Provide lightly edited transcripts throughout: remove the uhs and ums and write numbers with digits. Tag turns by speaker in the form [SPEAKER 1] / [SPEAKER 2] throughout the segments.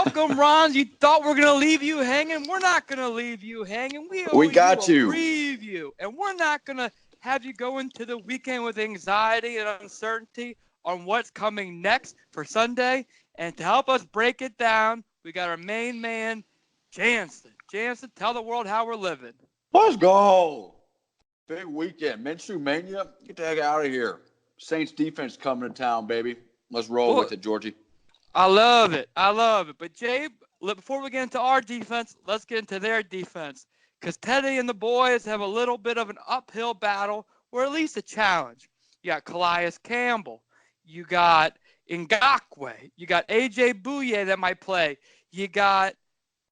[SPEAKER 1] Welcome, Ron. You thought we're going to leave you hanging? We're not going to leave you hanging.
[SPEAKER 2] We got you.
[SPEAKER 1] Preview, and we're not going to have you go into the weekend with anxiety and uncertainty on what's coming next for Sunday. And to help us break it down, we got our main man, Jansen. Jansen, tell the world how we're living.
[SPEAKER 2] Let's go. Big weekend. Minshew Mania. Get the heck out of here. Saints defense coming to town, baby. Let's roll with it, Georgie.
[SPEAKER 1] I love it. But, Jay, before we get into our defense, let's get into their defense. Because Teddy and the boys have a little bit of an uphill battle, or at least a challenge. You got Calais Campbell. You got Ngakoue. You got A.J. Bouye that might play. You got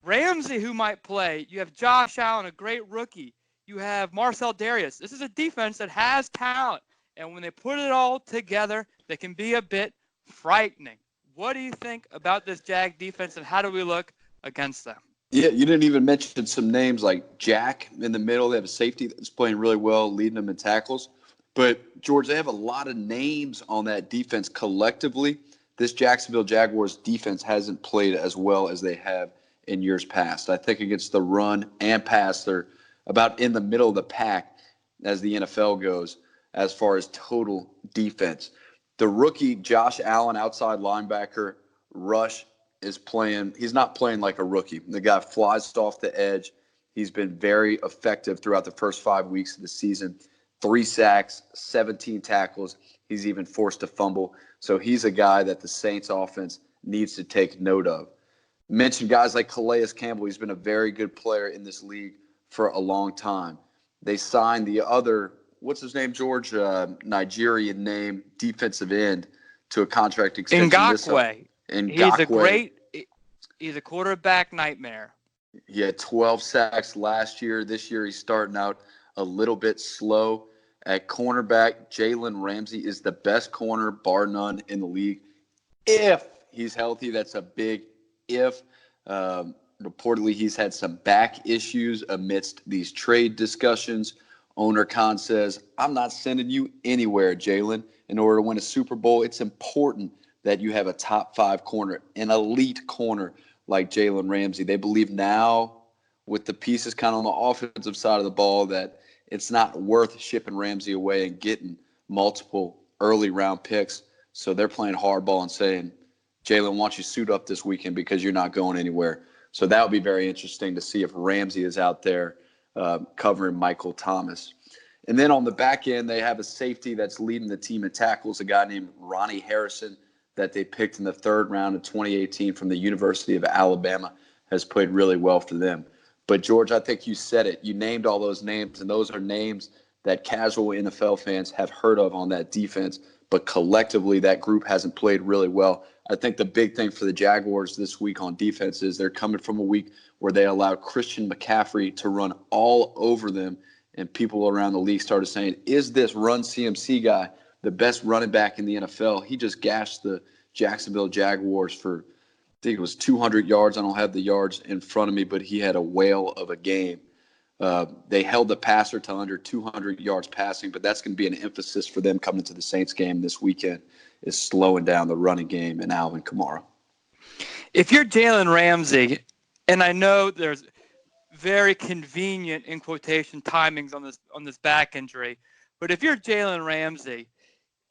[SPEAKER 1] Ramsey who might play. You have Josh Allen, a great rookie. You have Marcel Darius. This is a defense that has talent. And when they put it all together, they can be a bit frightening. What do you think about this Jag defense, and how do we look against them?
[SPEAKER 2] Yeah, you didn't even mention some names like Jack in the middle. They have a safety that's playing really well, leading them in tackles. But, George, they have a lot of names on that defense collectively. This Jacksonville Jaguars defense hasn't played as well as they have in years past. I think against the run and pass, they're about in the middle of the pack as the NFL goes as far as total defense. The rookie Josh Allen, outside linebacker, rush, is playing. He's not playing like a rookie. The guy flies off the edge. He's been very effective throughout the first 5 weeks of the season. 3 sacks, 17 tackles. He's even forced a fumble. So he's a guy that the Saints offense needs to take note of. Mention guys like Calais Campbell. He's been a very good player in this league for a long time. They signed the other, what's his name, George? Nigerian name, defensive end, to a contract extension.
[SPEAKER 1] Ngakoue. He's a quarterback nightmare.
[SPEAKER 2] He had 12 sacks last year. This year he's starting out a little bit slow. At cornerback, Jalen Ramsey is the best corner, bar none, in the league. If he's healthy, that's a big if. Reportedly, he's had some back issues amidst these trade discussions. Owner Khan says, I'm not sending you anywhere, Jalen. In order to win a Super Bowl, it's important that you have a top 5 corner, an elite corner like Jalen Ramsey. They believe now, with the pieces kind of on the offensive side of the ball, that it's not worth shipping Ramsey away and getting multiple early round picks. So they're playing hardball and saying, Jalen, why don't you suit up this weekend because you're not going anywhere. So that would be very interesting to see if Ramsey is out there covering Michael Thomas. And then on the back end, they have a safety that's leading the team in tackles, a guy named Ronnie Harrison that they picked in the 3rd round of 2018 from the University of Alabama, has played really well for them. But, George, I think you said it. You named all those names, and those are names that casual NFL fans have heard of on that defense. But collectively, that group hasn't played really well. I think the big thing for the Jaguars this week on defense is they're coming from a week where they allowed Christian McCaffrey to run all over them, and people around the league started saying, is this run CMC guy the best running back in the NFL? He just gashed the Jacksonville Jaguars for, I think it was 200 yards. I don't have the yards in front of me, but he had a whale of a game. They held the passer to under 200 yards passing, but that's going to be an emphasis for them coming into the Saints game this weekend, is slowing down the running game and Alvin Kamara.
[SPEAKER 1] If you're Jalen Ramsey, and I know there's very convenient, in quotation, timings on this back injury, but if you're Jalen Ramsey,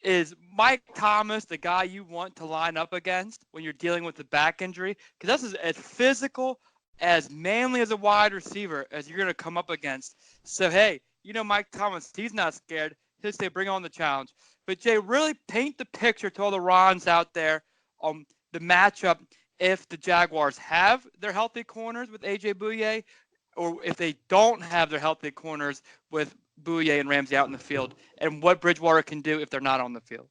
[SPEAKER 1] is Mike Thomas the guy you want to line up against when you're dealing with the back injury? Because this is as physical, as manly as a wide receiver as you're going to come up against. So, hey, Mike Thomas, he's not scared. He'll say, bring on the challenge. But, Jay, really paint the picture to all the Rons out there on the matchup if the Jaguars have their healthy corners with A.J. Bouye, or if they don't have their healthy corners with Bouye and Ramsey out in the field, and what Bridgewater can do if they're not on the field.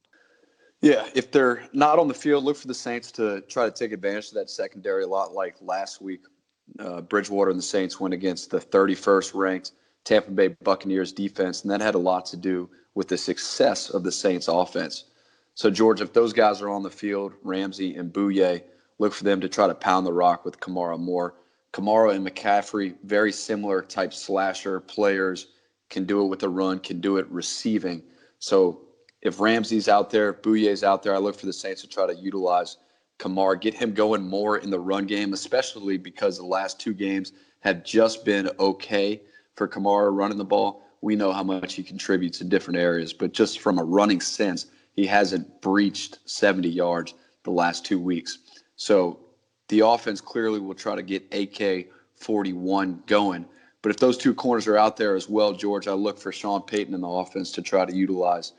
[SPEAKER 2] Yeah, if they're not on the field, look for the Saints to try to take advantage of that secondary, a lot like last week. Bridgewater and the Saints went against the 31st ranked Tampa Bay Buccaneers defense, and that had a lot to do with the success of the Saints offense. So, George, if those guys are on the field, Ramsey and Bouye, look for them to try to pound the rock with Kamara more. Kamara and McCaffrey, very similar type slasher players, can do it with the run, can do it receiving. So if Ramsey's out there, Bouye's out there, I look for the Saints to try to utilize Kamara, get him going more in the run game, especially because the last 2 games have just been okay for Kamara running the ball. We know how much he contributes in different areas, but just from a running sense, he hasn't breached 70 yards the last 2 weeks. So the offense clearly will try to get AK 41 going. But if those 2 corners are out there as well, George, I look for Sean Payton in the offense to try to utilize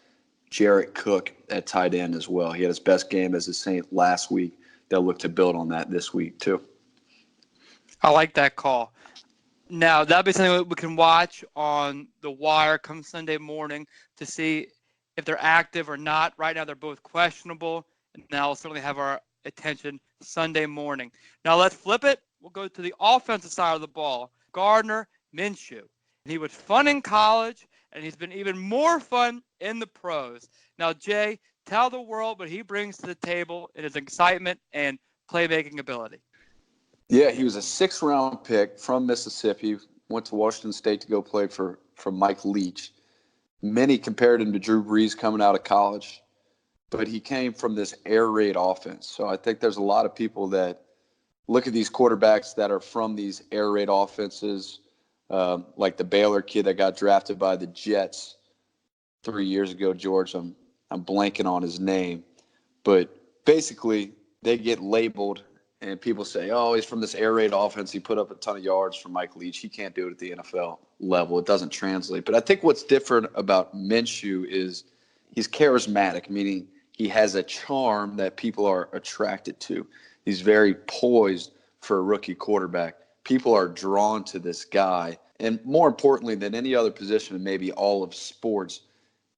[SPEAKER 2] Jarrett Cook at tight end as well. He had his best game as a Saint last week. They'll look to build on that this week too.
[SPEAKER 1] I like that call. Now, that'll be something that we can watch on the wire come Sunday morning to see if they're active or not. Right now, they're both questionable, and that'll certainly have our attention Sunday morning. Now, let's flip it. We'll go to the offensive side of the ball. Gardner Minshew. He was fun in college, and he's been even more fun in the pros. Now, Jay, tell the world what he brings to the table in his excitement and playmaking ability.
[SPEAKER 2] Yeah, he was a 6th-round pick from Mississippi, went to Washington State to go play for Mike Leach. Many compared him to Drew Brees coming out of college, but he came from this air raid offense. So I think there's a lot of people that look at these quarterbacks that are from these air raid offenses, like the Baylor kid that got drafted by the Jets 3 years ago, George. I'm blanking on his name. But basically, they get labeled, and people say, oh, he's from this air raid offense. He put up a ton of yards for Mike Leach. He can't do it at the NFL level. It doesn't translate. But I think what's different about Minshew is he's charismatic, meaning he has a charm that people are attracted to. He's very poised for a rookie quarterback. People are drawn to this guy. And more importantly than any other position in maybe all of sports,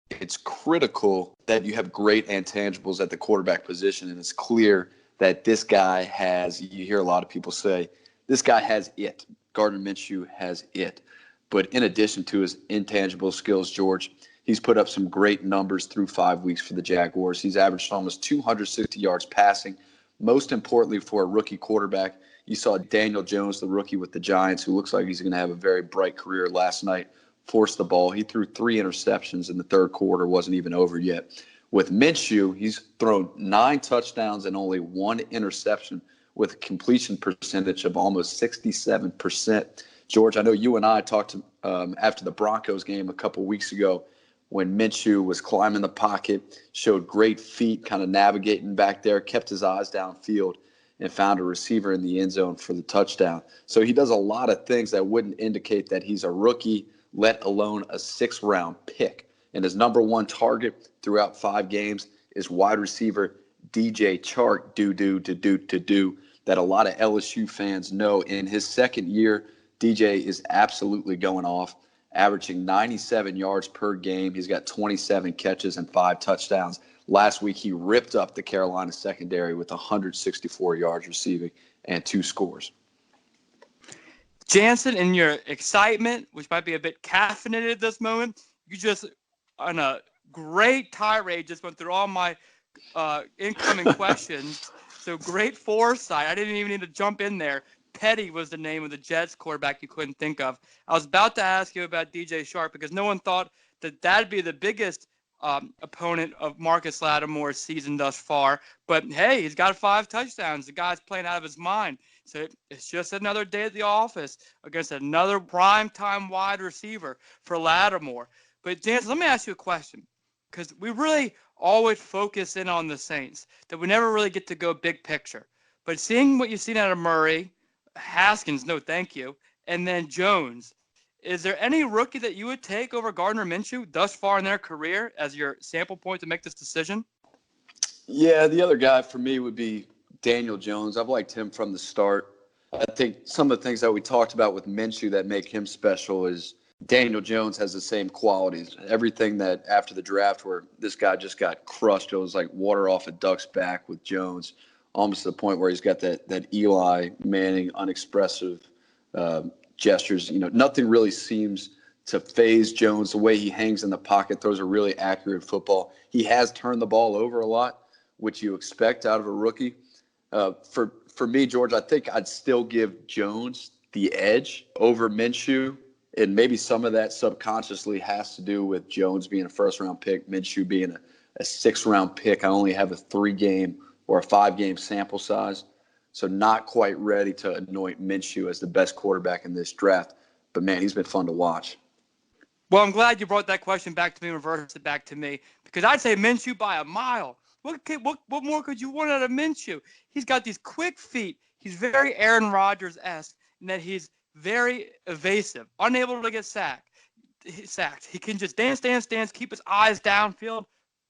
[SPEAKER 2] it's critical that you have great intangibles at the quarterback position. And it's clear that this guy has, you hear a lot of people say, this guy has it. Gardner Minshew has it. But in addition to his intangible skills, George, he's put up some great numbers through 5 weeks for the Jaguars. He's averaged almost 260 yards passing. Most importantly for a rookie quarterback, you saw Daniel Jones, the rookie with the Giants, who looks like he's going to have a very bright career last night, force the ball. He threw 3 interceptions in the third quarter, wasn't even over yet. With Minshew, he's thrown 9 touchdowns and only 1 interception with a completion percentage of almost 67%. George, I know you and I talked after the Broncos game a couple weeks ago when Minshew was climbing the pocket, showed great feet, kind of navigating back there, kept his eyes downfield, and found a receiver in the end zone for the touchdown. So he does a lot of things that wouldn't indicate that he's a rookie, let alone a 6th-round pick. And his number 1 target throughout 5 games is wide receiver DJ Chark, that a lot of LSU fans know. In his second year, DJ is absolutely going off, averaging 97 yards per game. He's got 27 catches and 5 touchdowns. Last week, he ripped up the Carolina secondary with 164 yards receiving and 2 scores.
[SPEAKER 1] Jansen, in your excitement, which might be a bit caffeinated at this moment, you just, on a great tirade, just went through all my incoming questions. So great foresight. I didn't even need to jump in there. Petty was the name of the Jets quarterback you couldn't think of. I was about to ask you about DJ Chark because no one thought that that'd be the biggest opponent of Marcus Lattimore's season thus far. But, hey, he's got 5 touchdowns. The guy's playing out of his mind. So it's just another day at the office against another primetime wide receiver for Lattimore. But, Jansen, let me ask you a question because we really always focus in on the Saints, that we never really get to go big picture. But seeing what you've seen out of Murray, Haskins, no thank you, and then Jones, is there any rookie that you would take over Gardner Minshew thus far in their career as your sample point to make this decision?
[SPEAKER 2] Yeah, the other guy for me would be Daniel Jones. I've liked him from the start. I think some of the things that we talked about with Minshew that make him special is Daniel Jones has the same qualities. Everything that after the draft where this guy just got crushed, it was like water off a duck's back with Jones, almost to the point where he's got that Eli Manning unexpressive gestures. You know, nothing really seems to phase Jones. The way he hangs in the pocket, throws a really accurate football. He has turned the ball over a lot, which you expect out of a rookie. For me, George, I think I'd still give Jones the edge over Minshew. And maybe some of that subconsciously has to do with Jones being a first-round pick, Minshew being a 6th-round pick. I only have a 3-game or a 5-game sample size. So not quite ready to anoint Minshew as the best quarterback in this draft. But, man, he's been fun to watch.
[SPEAKER 1] Well, I'm glad you brought that question back to me and reversed it back to me, because I'd say Minshew by a mile. What more could you want out of Minshew? He's got these quick feet. He's very Aaron Rodgers-esque in that he's very evasive, unable to get sacked. He can just dance, keep his eyes downfield,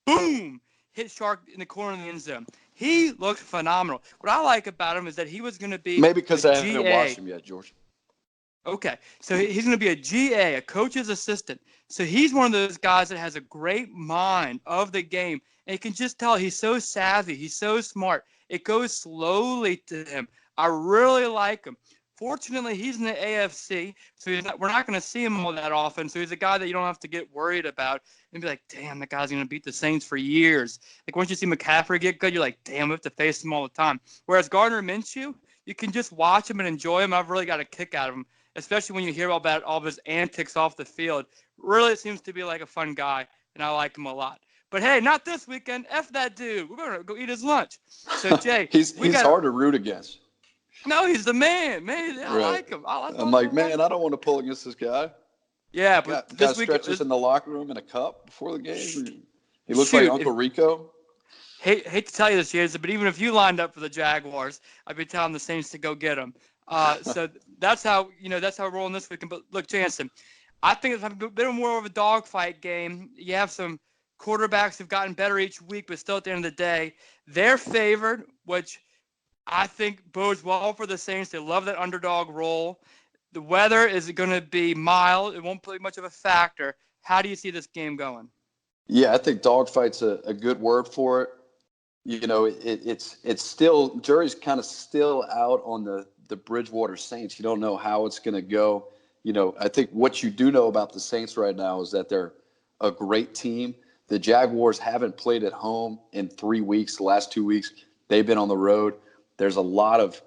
[SPEAKER 1] boom, hit Shark in the corner of the end zone. He looks phenomenal. What I like about him is that he was going to be
[SPEAKER 2] Maybe because
[SPEAKER 1] a
[SPEAKER 2] I haven't
[SPEAKER 1] GA.
[SPEAKER 2] watched him yet, George.
[SPEAKER 1] Okay, so he's going to be a GA, a coach's assistant. So he's one of those guys that has a great mind of the game, and you can just tell he's so savvy, he's so smart. It goes slowly to him. I really like him. Fortunately, he's in the AFC, so we're not going to see him all that often. So he's a guy that you don't have to get worried about and be like, damn, that guy's going to beat the Saints for years. Like once you see McCaffrey get good, you're like, damn, we have to face him all the time. Whereas Gardner Minshew, you can just watch him and enjoy him. I've really got a kick out of him, especially when you hear about all of his antics off the field. Really seems to be like a fun guy, and I like him a lot. But hey, not this weekend. F that dude. We're going to go eat his lunch. So, Jay.
[SPEAKER 2] he's hard to root against.
[SPEAKER 1] No, he's the man. I
[SPEAKER 2] Right.
[SPEAKER 1] like him.
[SPEAKER 2] I'm like, man, I don't want to pull against this guy.
[SPEAKER 1] Yeah, but
[SPEAKER 2] this week stretches in the locker room in a cup before the game. He looks like Uncle Rico.
[SPEAKER 1] Hate to tell you this, Jason, but even if you lined up for the Jaguars, I'd be telling the Saints to go get him. So that's how we're rolling this weekend. But look, Jansen, I think it's a bit more of a dogfight game. You have some quarterbacks who've gotten better each week, but still at the end of the day, they're favored, which I think bodes well for the Saints. They love that underdog role. The weather is going to be mild. It won't play much of a factor. How do you see this game going?
[SPEAKER 2] Yeah, I think dogfight's a good word for it. You know, it's still, jury's kind of still out on the Bridgewater Saints. You don't know how it's going to go. You know, I think what you do know about the Saints right now is that they're a great team. The Jaguars haven't played at home in 3 weeks. The last 2 weeks, they've been on the road. There's a lot of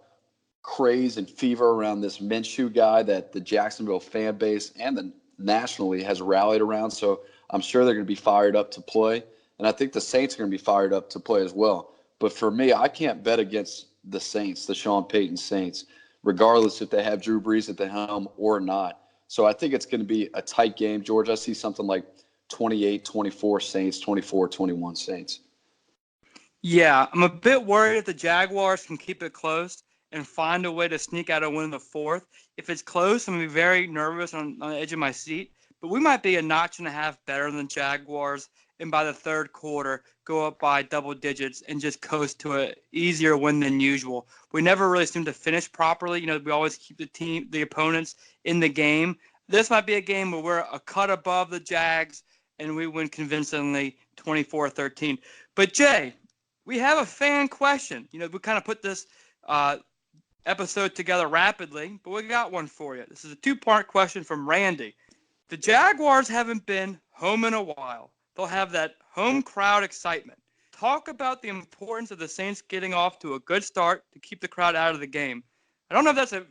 [SPEAKER 2] craze and fever around this Minshew guy that the Jacksonville fan base and the nationally has rallied around. So I'm sure they're going to be fired up to play. And I think the Saints are going to be fired up to play as well. But for me, I can't bet against the Saints, the Sean Payton Saints, regardless if they have Drew Brees at the helm or not. So I think it's going to be a tight game, George. I see something like 28-24 Saints, 24-21 Saints.
[SPEAKER 1] Yeah, I'm a bit worried if the Jaguars can keep it close and find a way to sneak out a win in the fourth. If it's close, I'm going to be very nervous on the edge of my seat. But we might be a notch and a half better than Jaguars, and by the third quarter, go up by double digits and just coast to an easier win than usual. We never really seem to finish properly. You know, we always keep the opponents in the game. This might be a game where we're a cut above the Jags, and we win convincingly 24-13. But, Jay, we have a fan question. You know, we kind of put this episode together rapidly, but we got one for you. This is a 2-part question from Randy. The Jaguars haven't been home in a while. They'll have that home crowd excitement. Talk about the importance of the Saints getting off to a good start to keep the crowd out of the game. I don't know if that's a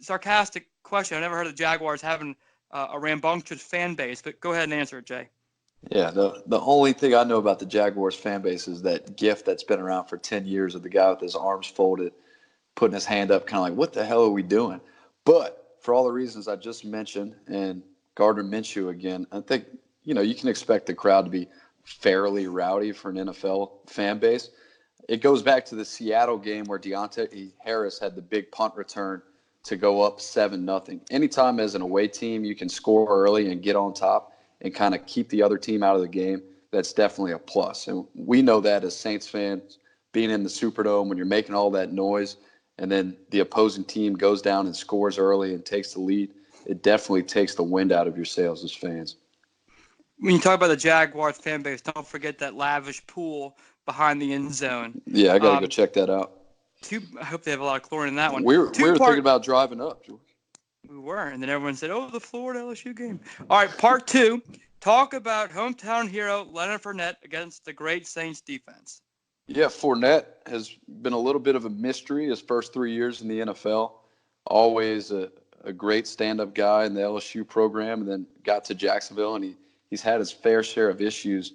[SPEAKER 1] sarcastic question. I never heard of the Jaguars having a rambunctious fan base, but go ahead and answer it, Jay.
[SPEAKER 2] Yeah, the only thing I know about the Jaguars fan base is that gif that's been around for 10 years of the guy with his arms folded, putting his hand up, kind of like, what the hell are we doing? But for all the reasons I just mentioned, and Gardner Minshew again, I think, you know, you can expect the crowd to be fairly rowdy for an NFL fan base. It goes back to the Seattle game where Deontay Harris had the big punt return to go up 7-0. Anytime as an away team you can score early and get on top and kind of keep the other team out of the game, that's definitely a plus. And we know that as Saints fans, being in the Superdome, when you're making all that noise and then the opposing team goes down and scores early and takes the lead, it definitely takes the wind out of your sails as fans.
[SPEAKER 1] When you talk about the Jaguars fan base, don't forget that lavish pool behind the end zone.
[SPEAKER 2] Yeah, I got to go check that out.
[SPEAKER 1] I hope they have a lot of chlorine in that one.
[SPEAKER 2] We were thinking about driving up, George.
[SPEAKER 1] We were, and then everyone said, oh, the Florida LSU game. All right, part 2. Talk about hometown hero Leonard Fournette against the great Saints defense.
[SPEAKER 2] Yeah, Fournette has been a little bit of a mystery his first 3 years in the NFL. Always a great stand-up guy in the LSU program, and then got to Jacksonville, and he's had his fair share of issues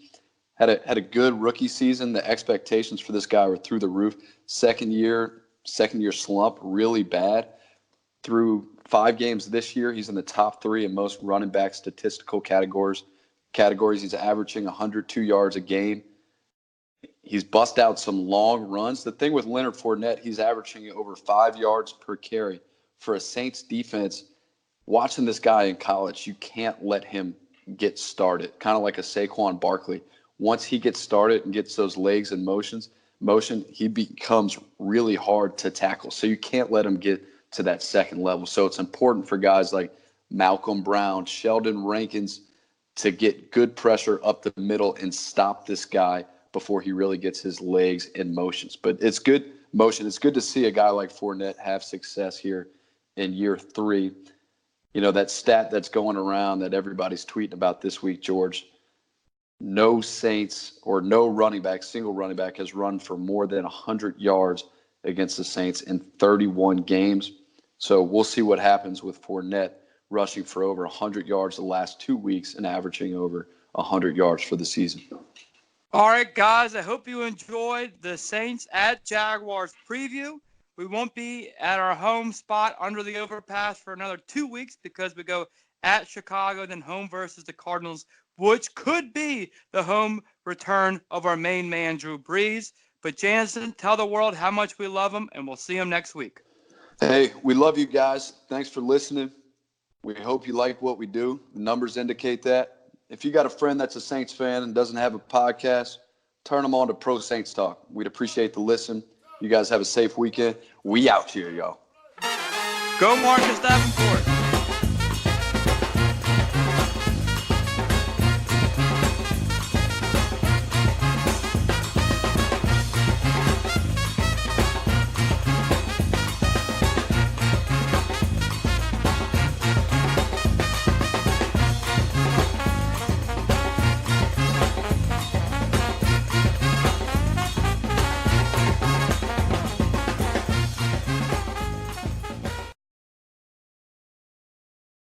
[SPEAKER 2] had a good rookie season. The expectations for this guy were through the roof. Second year slump, really bad. Through 5 games this year, he's in the top 3 in most running back statistical categories. He's averaging 102 yards a game. He's bust out some long runs. The thing with Leonard Fournette, he's averaging over 5 yards per carry. For a Saints defense, watching this guy in college, you can't let him get started, kind of like a Saquon Barkley. Once he gets started and gets those legs in motion, he becomes really hard to tackle. So you can't let him get to that second level. So it's important for guys like Malcolm Brown, Sheldon Rankins to get good pressure up the middle and stop this guy before he really gets his legs in motions. But it's good motion. It's good to see a guy like Fournette have success here in year 3. You know, that stat that's going around that everybody's tweeting about this week, George, no Saints or no single running back has run for more than 100 yards against the Saints in 31 games. So we'll see what happens with Fournette rushing for over 100 yards the last 2 weeks and averaging over 100 yards for the season.
[SPEAKER 1] All right, guys, I hope you enjoyed the Saints at Jaguars preview. We won't be at our home spot under the overpass for another 2 weeks because we go at Chicago, then home versus the Cardinals, which could be the home return of our main man, Drew Brees. But Jansen, tell the world how much we love him, and we'll see him next week.
[SPEAKER 2] Hey, we love you guys. Thanks for listening. We hope you like what we do. The numbers indicate that. If you got a friend that's a Saints fan and doesn't have a podcast, turn them on to Pro Saints Talk. We'd appreciate the listen. You guys have a safe weekend. We out here, y'all.
[SPEAKER 1] Go Marcus Davenport.